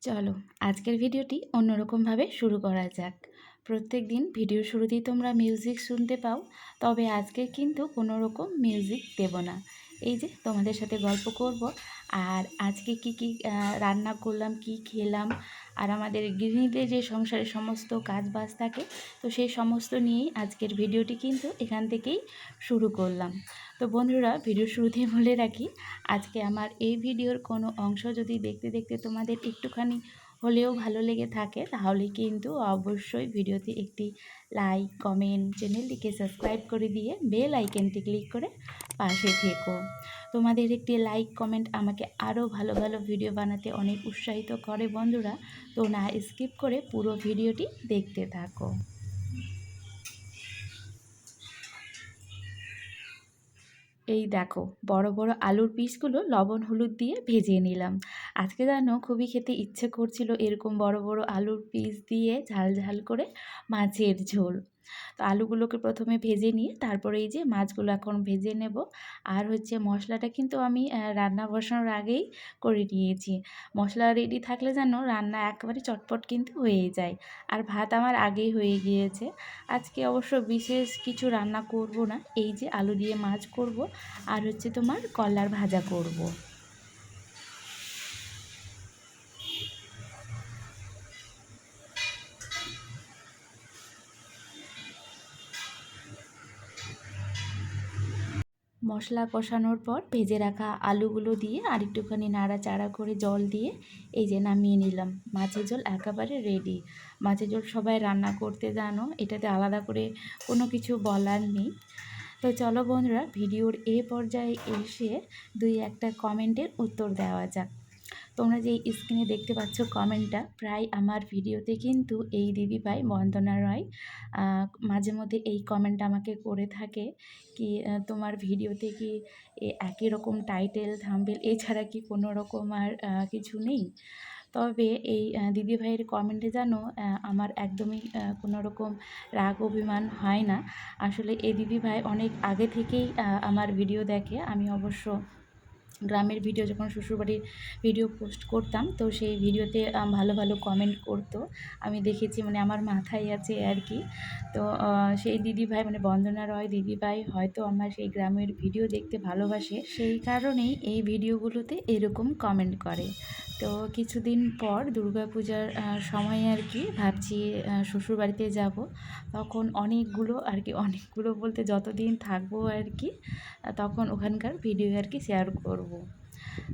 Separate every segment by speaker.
Speaker 1: চলো আজকের ভিডিওটি অন্যরকমভাবে শুরু করা যাক। প্রত্যেক দিন ভিডিওর শুরুতেই তোমরা মিউজিক শুনতে পাও, তবে আজকে কিন্তু কোনো রকম মিউজিক দেব না। এই যে তোমাদের সাথে গল্প করব, আর আজকে কি রান্না করলাম, কি খেলাম, আর আমাদের গৃহিণীদের যে সংসারের সমস্ত কাজ বাজ থাকে, তো সেই সমস্ত নিয়েই আজকের ভিডিওটি কিন্তু এখান থেকেই শুরু করলাম। তো বন্ধুরা, ভিডিওর শুরুতেই বলে রাখি, আজকে আমার এই ভিডিওর কোনো অংশ যদি দেখতে দেখতে তোমাদের একটুখানি হলেও ভালো লেগে থাকে, তাহলে কিন্তু অবশ্যই ভিডিওতে একটি লাইক, কমেন্ট, চ্যানেলটিকে সাবস্ক্রাইব করে দিয়ে বেল আইকনটি ক্লিক করে পাশে থেকো। তোমাদের একটি লাইক, কমেন্ট আমাকে আরও ভালো ভালো ভিডিও বানাতে অনেক উৎসাহিত করে বন্ধুরা। তো না স্কিপ করে পুরো ভিডিওটি দেখতে থাকো। এই দেখো, বড় বড় আলুর পিসগুলো লবণ হলুদ দিয়ে ভেজে নিলাম। আজকে জানো, খুবই খেতে ইচ্ছে করছিল এরকম বড় বড় আলুর পিস দিয়ে ঝাল ঝাল করে মাছের ঝোল। তো আলুগুলোকে প্রথমে ভেজে নিয়ে তারপরে এই যে মাছগুলো এখন ভেজে নেব। আর হচ্ছে মশলাটা কিন্তু আমি রান্না বসানোর আগেই করে নিয়েছি। মশলা রেডি থাকলে যেন রান্না একেবারে চটপট কিন্তু হয়েই যায়। আর ভাত আমার আগেই হয়ে গিয়েছে। আজকে অবশ্য বিশেষ কিছু রান্না করব না, এই যে আলু দিয়ে মাছ করব, আর হচ্ছে তোমার কলার ভাজা করব। মশলা কষানোর পর ভেজে রাখা আলুগুলো দিয়ে আর একটুখানি নাড়াচাড়া করে জল দিয়ে এই যে নামিয়ে নিলাম। মাছের ঝোল একেবারে রেডি। মাছের ঝোল সবাই রান্না করতে জানো, এটাতে আলাদা করে কোনো কিছু বলার নেই। তো চলো বন্ধুরা, ভিডিওর এ পর্যায়ে এসে দুই একটা কমেন্টের উত্তর দেওয়া যাক। তোমরা যে স্ক্রিনে দেখতে পাচ্ছ কমেন্টটা, প্রায় আমার ভিডিওতে কিন্তু এই দিদিভাই বন্দনা রয় মাঝে মধ্যে এই কমেন্টটা আমাকে করে থাকে কি, তোমার ভিডিওতে কি একই রকম টাইটেল, থাম্বনেল, এছাড়া কি কোনো রকম আর কিছু নেই? তবে এই দিদিভাইয়ের কমেন্টে যেন আমার একদমই কোনো রকম রাগ অভিমান হয় না। আসলে এই দিদিভাই অনেক আগে থেকেই আমার ভিডিও দেখে। আমি অবশ্য গ্রামের ভিডিও যখন শ্বশুরবাড়ির ভিডিও পোস্ট করতাম, তো সেই ভিডিওতে ভালো ভালো কমেন্ট করতো, আমি দেখেছি, মানে আমার মাথায় আছে আর কি। তো সেই দিদিভাই, মানে বন্দনা রয় দিদিভাই হয়তো আমার সেই গ্রামের ভিডিও দেখতে ভালোবাসে, সেই কারণেই এই ভিডিওগুলোতে এরকম কমেন্ট করে। তো কিছুদিন পর দুর্গাপূজার সময় আর কি ভাবছি শ্বশুরবাড়িতে যাব। তখন অনেকগুলো বলতে যতদিন থাকবো আর কি, তখন ওখানকার ভিডিও আর কি শেয়ার করব।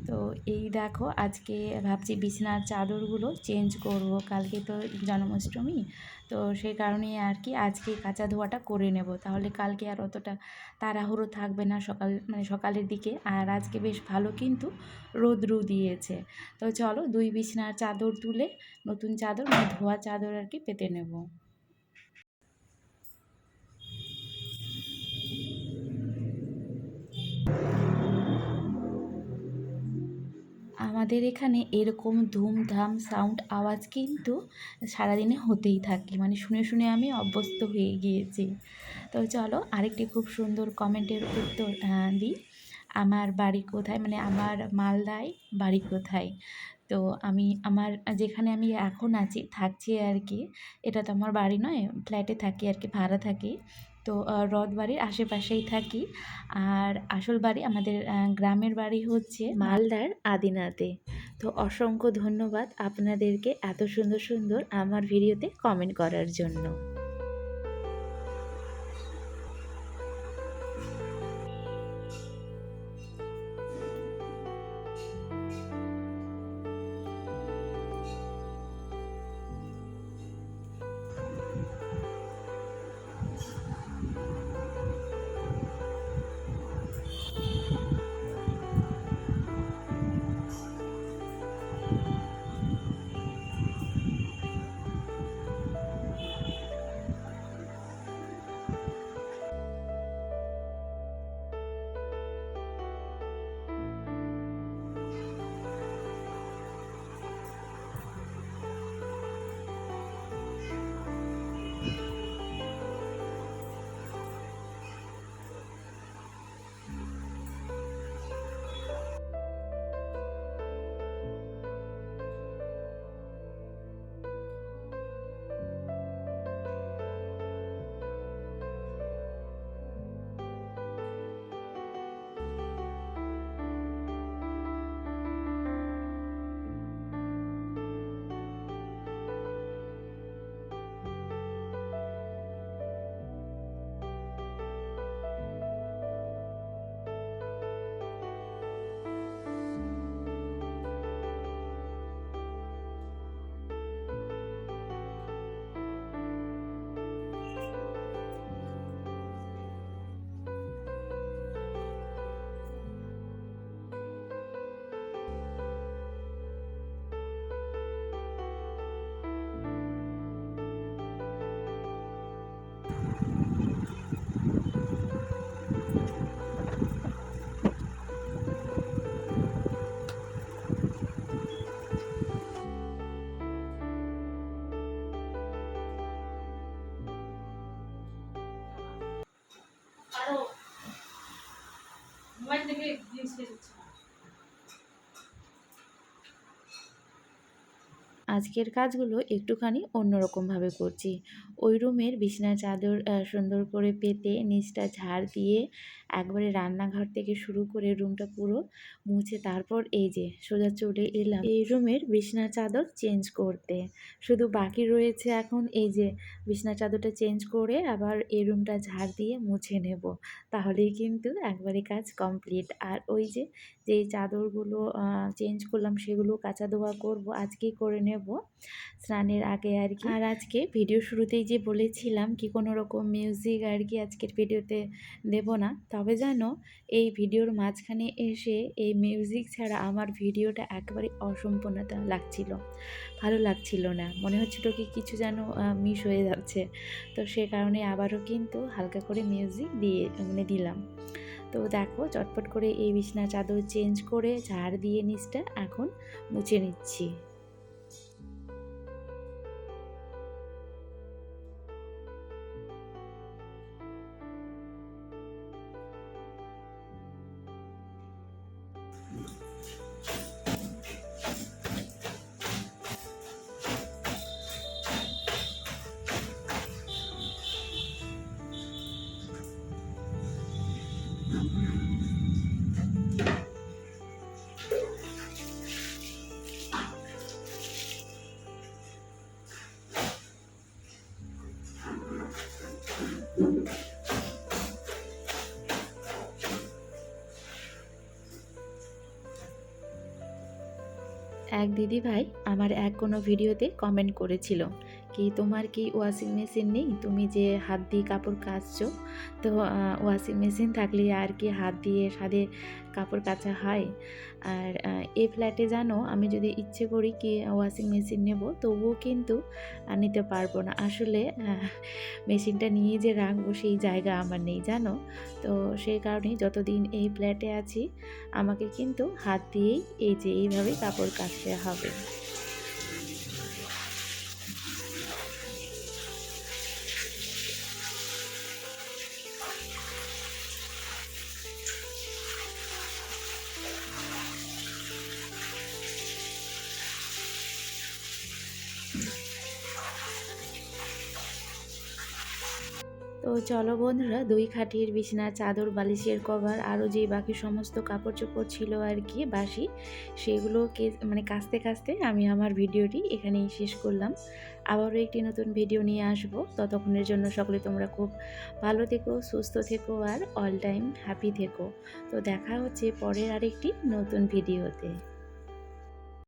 Speaker 1: তো এই দেখো, আজকে ভাবছি বিছানার চাদরগুলো চেঞ্জ করব। কালকে তো জন্মাষ্টমী, তো সেই কারণে আর কি আজকে কাচা ধোয়াটা করে নেব, তাহলে কালকে আর অতটা তাড়াহুড়ো থাকবে না সকালের দিকে। আর আজকে বেশ ভালো কিন্তু রোদ্রু দিয়েছে। তো চলো দুই বিছানার চাদর তুলে নতুন চাদর, মানে ধোয়া চাদর আর কি পেতে নেব। আমাদের এখানে এরকম ধুমধাম সাউন্ড আওয়াজ কিন্তু সারাদিনে হতেই থাকে, মানে শুনে শুনে আমি অভ্যস্ত হয়ে গিয়েছি। তো চলো আরেকটি খুব সুন্দর কমেন্টের উত্তর দিই। আমার বাড়ি কোথায়, মানে আমার মালদায় বাড়ি কোথায়? তো আমার যেখানে আমি এখন থাকছি আর কি, এটা তো আমার বাড়ি নয়, ফ্ল্যাটে থাকি আর কি, ভাড়া থাকি। তো রথ বাড়ির আশেপাশেই থাকি। আর আসল বাড়ি আমাদের গ্রামের বাড়ি হচ্ছে মালদার আদিনাতে। তো অসংখ্য ধন্যবাদ আপনাদেরকে এত সুন্দর সুন্দর আমার ভিডিওতে কমেন্ট করার জন্য। আজকের কাজগুলো একটুখানি অন্যরকমভাবে করছি। ওই রুমের বিছানার চাদর সুন্দর করে পেতে নিচটা ঝাড় দিয়ে একবারে রান্নাঘর থেকে শুরু করে রুমটা পুরো মুছে তারপর এই যে সোজা চলে এলাম এই রুমের বিছানার চাদর চেঞ্জ করতে। শুধু বাকি রয়েছে এখন এই যে বিছানার চাদরটা চেঞ্জ করে আবার এই রুমটা ঝাড় দিয়ে মুছে নেব। তাহলেই কিন্তু একবারে কাজ কমপ্লিট। আর ওই যে যেই চাদরগুলো চেঞ্জ করলাম সেগুলো কাচা ধোয়া করব, আজকেই করে নেব স্নানের আগে আর কি। আর আজকে ভিডিও শুরুতেই যে বলেছিলাম কি কোনো রকম মিউজিক আর কি আজকের ভিডিওতে দেব না, তবে জানো এই ভিডিওর মাঝখানে এসে এই মিউজিক ছাড়া আমার ভিডিওটা একেবারে অসম্পূর্ণতা লাগছিল, ভালো লাগছিল না, মনে হচ্ছিল কি কিছু যেন মিস হয়ে যাচ্ছে। তো সে কারণে আবারও কিন্তু হালকা করে মিউজিক দিয়ে দিলাম। তো দেখো চটপট করে এই বিছানা চাদর চেঞ্জ করে ঝাড় দিয়ে নিচটা এখন মুছে নিচ্ছি। এক দিদিভাই আমার এক কোনো ভিডিওতে কমেন্ট করেছিল কি তোমার কি ওয়াশিং মেশিন নেই, তুমি যে হাত দিয়ে কাপড় কাচছো, তো ওয়াশিং মেশিন থাকলে আর কি হাত দিয়ে সাথে কাপড় কাচা হয়। আর এই ফ্ল্যাটে জানো আমি যদি ইচ্ছে করি কি ওয়াশিং মেশিন নেব তবুও কিন্তু নিতে পারবো না। আসলে মেশিনটা নিয়ে যে রাখবো সেই জায়গা আমার নেই জানো। তো সেই কারণেই যতদিন এই ফ্ল্যাটে আছি আমাকে কিন্তু হাত দিয়েই এই যে এইভাবেই কাপড় কাচতে হবে। তো চলো বন্ধুরা, 2 খাটির বিছানার চাদর বালিশের কভার আরও যে বাকি সমস্ত কাপড় চোপড় ছিল আর কি বাসি, সেগুলোকে কাচতে কাচতে আমি আমার ভিডিওটি এখানেই শেষ করলাম। আবারও একটি নতুন ভিডিও নিয়ে আসবো, ততক্ষণের জন্য সকলে তোমরা খুব ভালো থেকো, সুস্থ থেকো আর অল টাইম হ্যাপি থেকো। তো দেখা হচ্ছে পরের আরেকটি নতুন ভিডিওতে।